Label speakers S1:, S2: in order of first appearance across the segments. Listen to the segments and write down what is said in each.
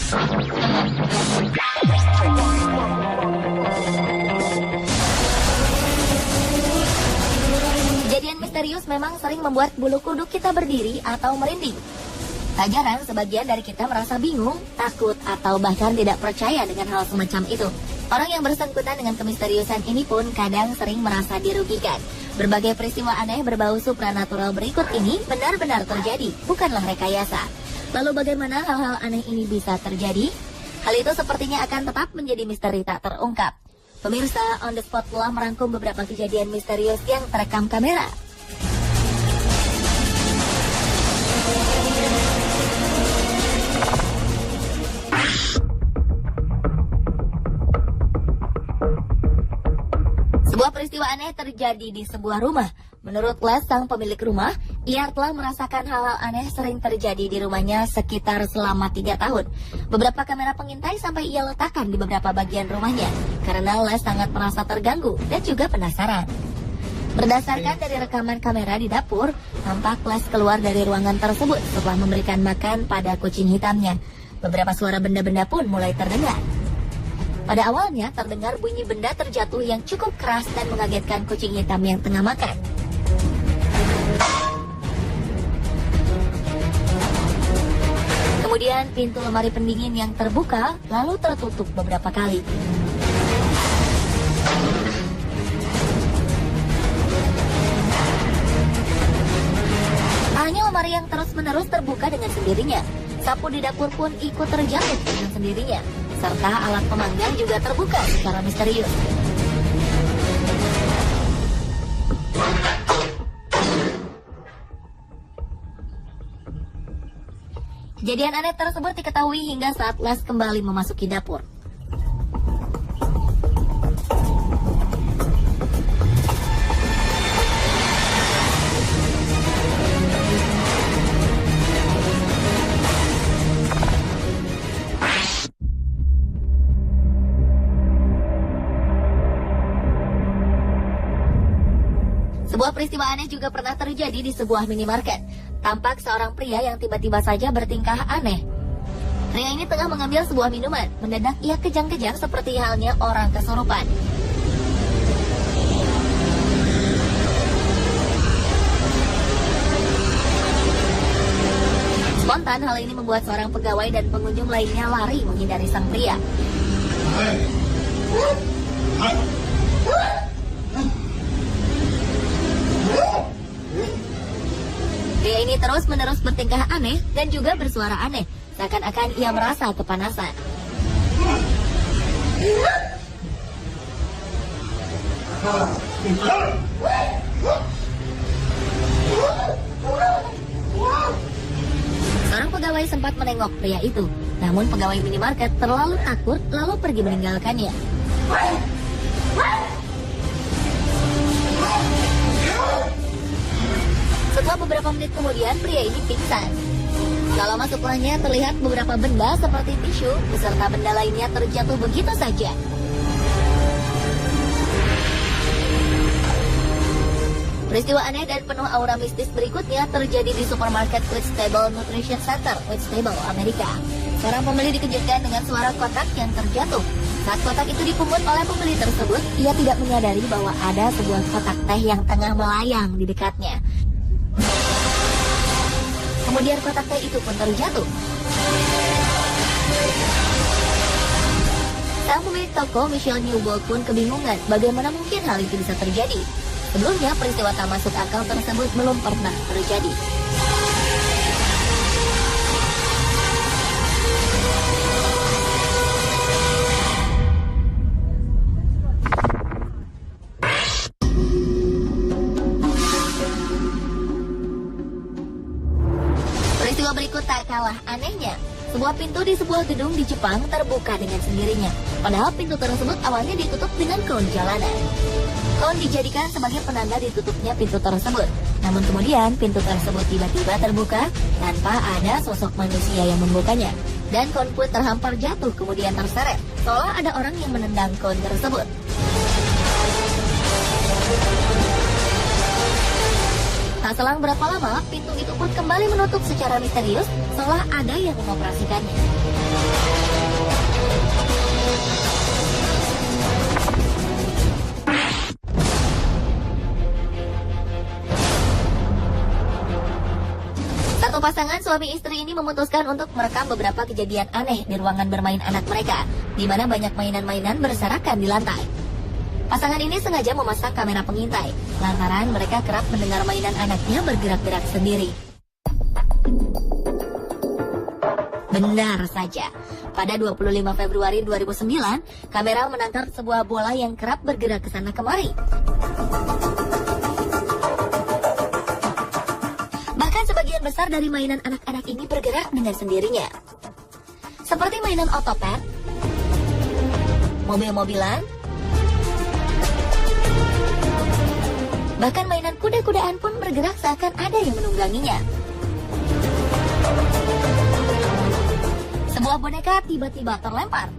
S1: Kejadian misterius memang sering membuat bulu kuduk kita berdiri atau merinding. Tak jarang sebagian dari kita merasa bingung, takut, atau bahkan tidak percaya dengan hal semacam itu. Orang yang bersangkutan dengan kemisteriusan ini pun kadang sering merasa dirugikan. Berbagai peristiwa aneh berbau supranatural berikut ini benar-benar terjadi, bukanlah rekayasa. Lalu bagaimana hal-hal aneh ini bisa terjadi? Hal itu sepertinya akan tetap menjadi misteri tak terungkap. Pemirsa, On The Spot telah merangkum beberapa kejadian misterius yang terekam kamera. Sebuah peristiwa aneh terjadi di sebuah rumah. Menurut Les, sang pemilik rumah, ia telah merasakan hal-hal aneh sering terjadi di rumahnya sekitar selama 3 tahun. Beberapa kamera pengintai sampai ia letakkan di beberapa bagian rumahnya, karena Les sangat merasa terganggu dan juga penasaran. Berdasarkan dari rekaman kamera di dapur, tampak Les keluar dari ruangan tersebut setelah memberikan makan pada kucing hitamnya. Beberapa suara benda-benda pun mulai terdengar. Pada awalnya terdengar bunyi benda terjatuh yang cukup keras dan mengagetkan kucing hitam yang tengah makan. Kemudian pintu lemari pendingin yang terbuka lalu tertutup beberapa kali. Hanya lemari yang terus-menerus terbuka dengan sendirinya. Sapu di dapur pun ikut terjatuh dengan sendirinya. Serta alat pemanggang juga terbuka secara misterius. Kejadian aneh tersebut diketahui hingga saat Les kembali memasuki dapur. Sebuah peristiwa aneh juga pernah terjadi di sebuah minimarket. Tampak seorang pria yang tiba-tiba saja bertingkah aneh. Pria ini tengah mengambil sebuah minuman. Mendadak ia kejang-kejang seperti halnya orang kesurupan. Spontan hal ini membuat seorang pegawai dan pengunjung lainnya lari menghindari sang pria. Pria ini terus-menerus bertingkah aneh dan juga bersuara aneh, seakan-akan ia merasa kepanasan. Seorang pegawai sempat menengok pria itu, namun pegawai minimarket terlalu takut lalu pergi meninggalkannya. Setelah beberapa menit kemudian, pria ini pingsan. Kalau masuk rumahnya terlihat beberapa benda seperti tisu beserta benda lainnya terjatuh begitu saja. Peristiwa aneh dan penuh aura mistis berikutnya terjadi di supermarket Whitstable Nutrition Center, Whitstable, Amerika. Seorang pembeli dikejutkan dengan suara kotak yang terjatuh. Saat kotak itu dipungut oleh pembeli tersebut, ia tidak menyadari bahwa ada sebuah kotak teh yang tengah melayang di dekatnya. Kemudian kotak teh itu pun terjatuh. Sang pemilik toko, Michelle Newbold, pun kebingungan bagaimana mungkin hal itu bisa terjadi. Sebelumnya, peristiwa tak masuk akal tersebut belum pernah terjadi. Peristiwa berikut tak kalah anehnya. Sebuah pintu di sebuah gedung di Jepang terbuka dengan sendirinya. Padahal pintu tersebut awalnya ditutup dengan kon jalanan. Kon dijadikan sebagai penanda ditutupnya pintu tersebut. Namun kemudian pintu tersebut tiba-tiba terbuka tanpa ada sosok manusia yang membukanya. Dan kon pun terhampar jatuh kemudian terseret. Seolah ada orang yang menendang kon tersebut. Tak selang berapa lama, pintu itu pun kembali menutup secara misterius, seolah ada yang mengoperasikannya. Satu pasangan suami istri ini memutuskan untuk merekam beberapa kejadian aneh di ruangan bermain anak mereka, di mana banyak mainan-mainan berserakan di lantai. Pasangan ini sengaja memasang kamera pengintai, lantaran mereka kerap mendengar mainan anaknya bergerak-gerak sendiri. Benar saja, pada 25 Februari 2009, kamera menangkap sebuah bola yang kerap bergerak ke sana kemari. Bahkan sebagian besar dari mainan anak-anak ini bergerak dengan sendirinya. Seperti mainan otopet, mobil-mobilan, bahkan mainan kuda-kudaan pun bergerak seakan ada yang menungganginya. Sebuah boneka tiba-tiba terlempar.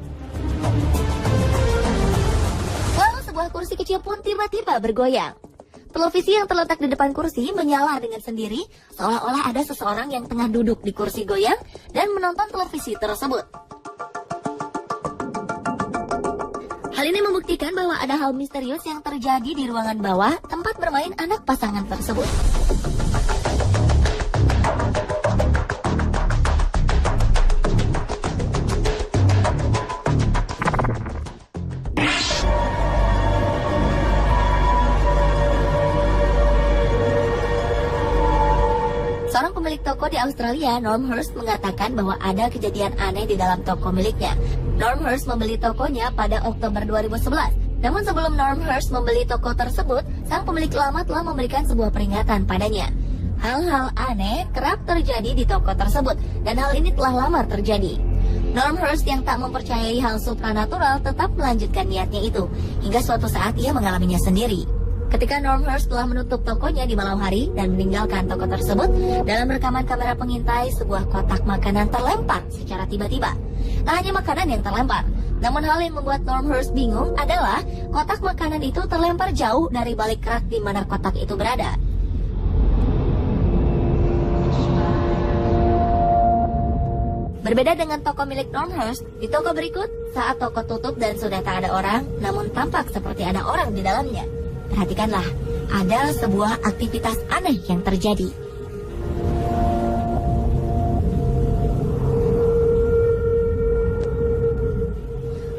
S1: Lalu sebuah kursi kecil pun tiba-tiba bergoyang. Televisi yang terletak di depan kursi menyala dengan sendiri, seolah-olah ada seseorang yang tengah duduk di kursi goyang dan menonton televisi tersebut. Hal ini membuktikan bahwa ada hal misterius yang terjadi di ruangan bawah tempat bermain anak pasangan tersebut. Seorang pemilik toko di Australia, Norm Hurst, mengatakan bahwa ada kejadian aneh di dalam toko miliknya. Norm Hurst membeli tokonya pada Oktober 2011. Namun sebelum Norm Hurst membeli toko tersebut, sang pemilik lama telah memberikan sebuah peringatan padanya. Hal-hal aneh kerap terjadi di toko tersebut, dan hal ini telah lama terjadi. Norm Hurst yang tak mempercayai hal supranatural tetap melanjutkan niatnya itu, hingga suatu saat ia mengalaminya sendiri. Ketika Norm Hurst telah menutup tokonya di malam hari dan meninggalkan toko tersebut, dalam rekaman kamera pengintai sebuah kotak makanan terlempar secara tiba-tiba. Tak hanya makanan yang terlempar, namun hal yang membuat Norm Hurst bingung adalah kotak makanan itu terlempar jauh dari balik rak di mana kotak itu berada. Berbeda dengan toko milik Norm Hurst, di toko berikut, saat toko tutup dan sudah tak ada orang, namun tampak seperti ada orang di dalamnya. Perhatikanlah, ada sebuah aktivitas aneh yang terjadi.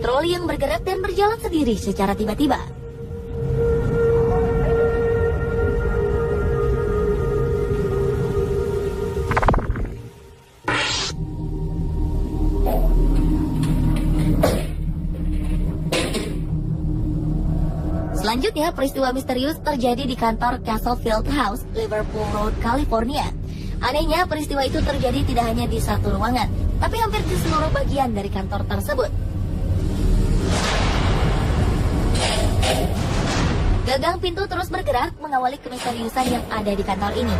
S1: Troli yang bergerak dan berjalan sendiri secara tiba-tiba. Selanjutnya, peristiwa misterius terjadi di kantor Castle Field House, Liverpool Road, California. Anehnya, peristiwa itu terjadi tidak hanya di satu ruangan, tapi hampir di seluruh bagian dari kantor tersebut. Gagang pintu terus bergerak mengawali kemisteriusan yang ada di kantor ini.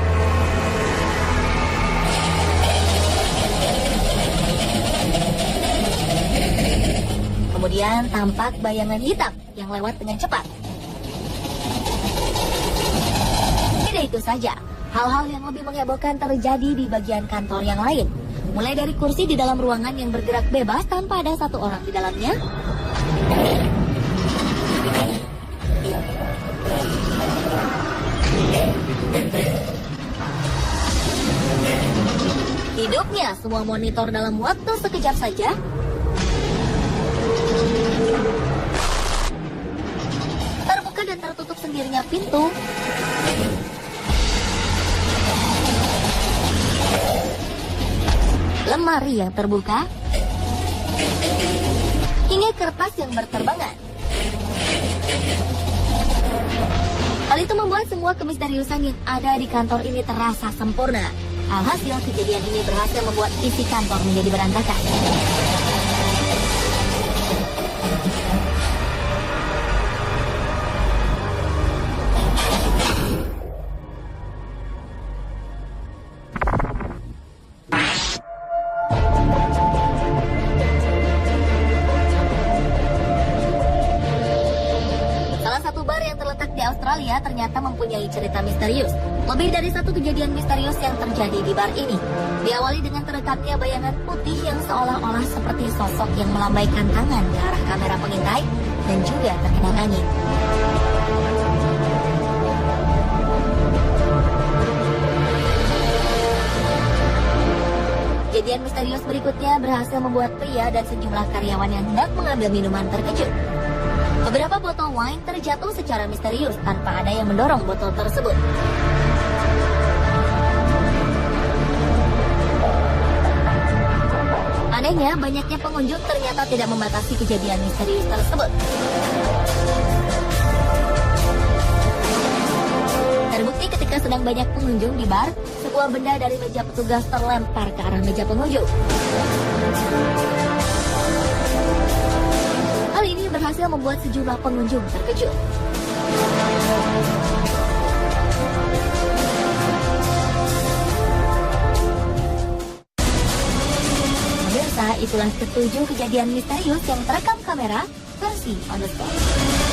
S1: Kemudian tampak bayangan hitam yang lewat dengan cepat. Tidak itu saja, hal-hal yang lebih menghebohkan terjadi di bagian kantor yang lain. Mulai dari kursi di dalam ruangan yang bergerak bebas tanpa ada satu orang di dalamnya, hidupnya semua monitor dalam waktu sekejap saja, terbuka dan tertutup sendirinya pintu, lemari yang terbuka, hingga kertas yang berterbangan. Hal itu membuat semua kemisteriusan yang ada di kantor ini terasa sempurna. Alhasil, kejadian ini berhasil membuat isi kantor menjadi berantakan. Australia ternyata mempunyai cerita misterius. Lebih dari satu kejadian misterius yang terjadi di bar ini. Diawali dengan terekamnya bayangan putih yang seolah-olah seperti sosok yang melambaikan tangan ke arah kamera pengintai dan juga terkena angin. Kejadian misterius berikutnya berhasil membuat pria dan sejumlah karyawan yang hendak mengambil minuman terkejut. Beberapa botol wine terjatuh secara misterius tanpa ada yang mendorong botol tersebut. Anehnya, banyaknya pengunjung ternyata tidak membatasi kejadian misterius tersebut. Terbukti ketika sedang banyak pengunjung di bar, sebuah benda dari meja petugas terlempar ke arah meja pengunjung. Hal ini berhasil membuat sejumlah pengunjung terkejut. Pemirsa, itulah ketujuh kejadian misterius yang terekam kamera versi on the spot.